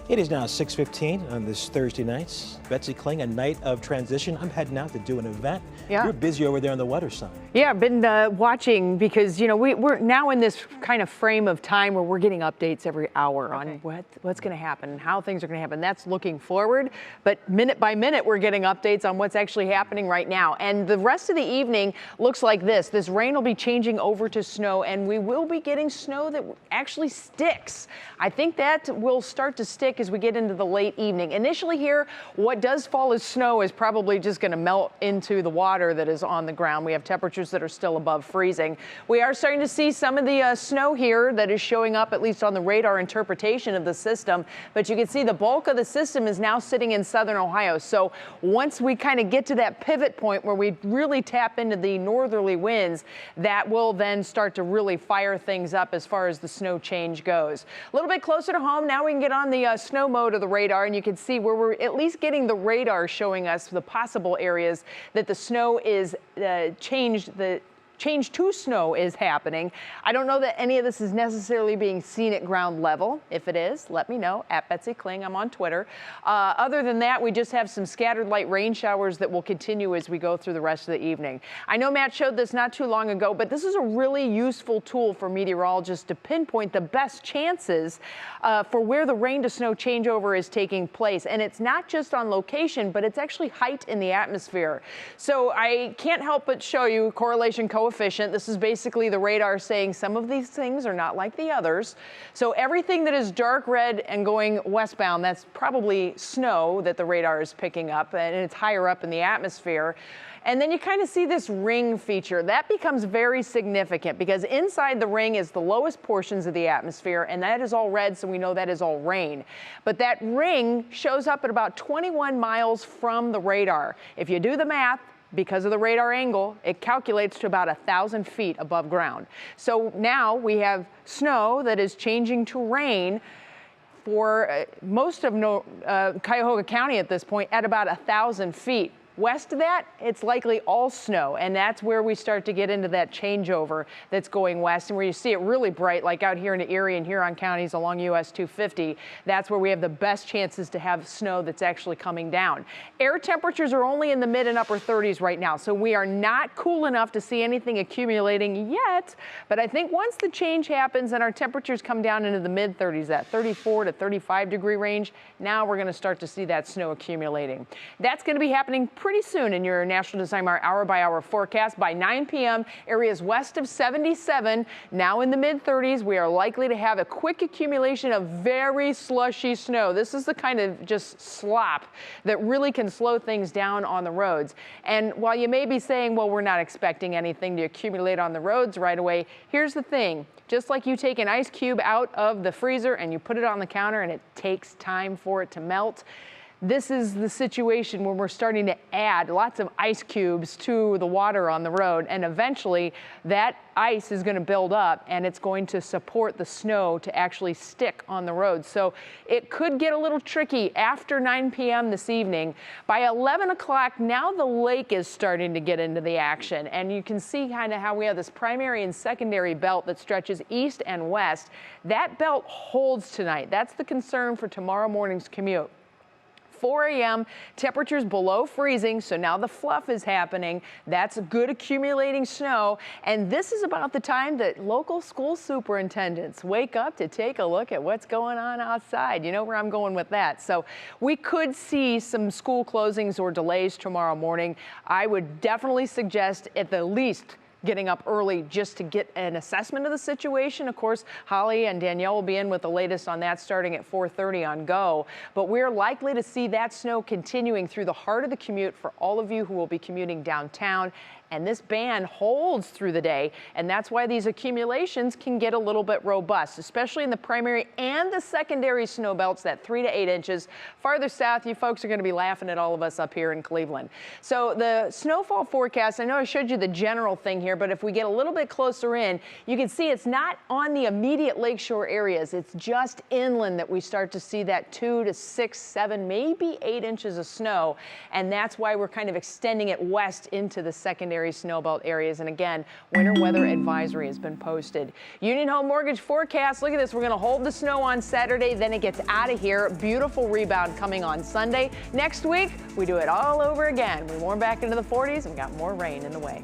It is now 6:15 on this Thursday night. Betsy Kling, a night of transition. I'm heading out to do an event. Yeah. You're busy over there on the weather side. Yeah, I've been watching because, you know, we're now in this kind of frame of time where we're getting updates every hour on what's going to happen and how things are going to happen. That's looking forward. But minute by minute, we're getting updates on what's actually happening right now. And the rest of the evening looks like this. This rain will be changing over to snow, and we will be getting snow that actually sticks. I think that will start to stick as we get into the late evening. Initially here, what does fall as snow is probably just going to melt into the water that is on the ground. We have temperatures that are still above freezing. We are starting to see some of the snow here that is showing up, at least on the radar interpretation of the system. But you can see the bulk of the system is now sitting in southern Ohio. So once we kind of get to that pivot point where we really tap into the northerly winds, that will then start to really fire things up as far as the snow change goes. A little bit closer to home, now we can get on the snow mode of the radar, and you can see where we're at least getting the radar showing us the possible areas that the snow is change to snow is happening. I don't know that any of this is necessarily being seen at ground level. If it is, let me know at Betsy Kling. I'm on Twitter. Other than that, we just have some scattered light rain showers that will continue as we go through the rest of the evening. I know Matt showed this not too long ago, but this is a really useful tool for meteorologists to pinpoint the best chances for where the rain to snow changeover is taking place. And it's not just on location, but it's actually height in the atmosphere. So I can't help but show you correlation coefficient. This is basically the radar saying some of these things are not like the others. So everything that is dark red and going westbound, that's probably snow that the radar is picking up, and it's higher up in the atmosphere. And then you kind of see this ring feature. That becomes very significant because inside the ring is the lowest portions of the atmosphere, and that is all red, so we know that is all rain. But that ring shows up at about 21 miles from the radar. If you do the math, because of the radar angle, it calculates to about 1,000 feet above ground. So now we have snow that is changing to rain for most of Cuyahoga County at this point at about 1,000 feet. West of that, it's likely all snow, and that's where we start to get into that changeover that's going west, and where you see it really bright, like out here in Erie and Huron counties along US 250. That's where we have the best chances to have snow that's actually coming down. Air temperatures are only in the mid and upper 30s right now, so we are not cool enough to see anything accumulating yet, but I think once the change happens and our temperatures come down into the mid 30s, that 34 to 35 degree range, now we're going to start to see that snow accumulating. That's going to be happening pretty soon in your National Design hour-by-hour forecast. By 9 p.m., areas west of 77, now in the mid-30s, we are likely to have a quick accumulation of very slushy snow. This is the kind of just slop that really can slow things down on the roads. And while you may be saying, well, we're not expecting anything to accumulate on the roads right away, here's the thing. Just like you take an ice cube out of the freezer and you put it on the counter and it takes time for it to melt, this is the situation when we're starting to add lots of ice cubes to the water on the road, and eventually that ice is going to build up and it's going to support the snow to actually stick on the road. So it could get a little tricky after 9 p.m. this evening. By 11 o'clock, now the lake is starting to get into the action, and you can see kind of how we have this primary and secondary belt that stretches east and west. That belt holds tonight. That's the concern for tomorrow morning's commute. 4 a.m., temperatures below freezing, so now the fluff is happening. That's good accumulating snow, and this is about the time that local school superintendents wake up to take a look at what's going on outside. You know where I'm going with that. So we could see some school closings or delays tomorrow morning. I would definitely suggest at the least getting up early just to get an assessment of the situation. Of course, Holly and Danielle will be in with the latest on that starting at 4:30 on Go. But we're likely to see that snow continuing through the heart of the commute for all of you who will be commuting downtown. And this band holds through the day, and that's why these accumulations can get a little bit robust, especially in the primary and the secondary snow belts, that 3 to 8 inches. Farther south, you folks are going to be laughing at all of us up here in Cleveland. So the snowfall forecast, I know I showed you the general thing here, but if we get a little bit closer in, you can see it's not on the immediate lakeshore areas. It's just inland that we start to see that 2 to 6, 7, maybe 8 inches of snow, and that's why we're kind of extending it west into the secondary primary snowbelt areas. And again, winter weather advisory has been posted. Union Home Mortgage forecast. Look at this. We're going to hold the snow on Saturday, then it gets out of here. Beautiful rebound coming on Sunday. Next week, we do it all over again. We warm back into the 40s and got more rain in the way.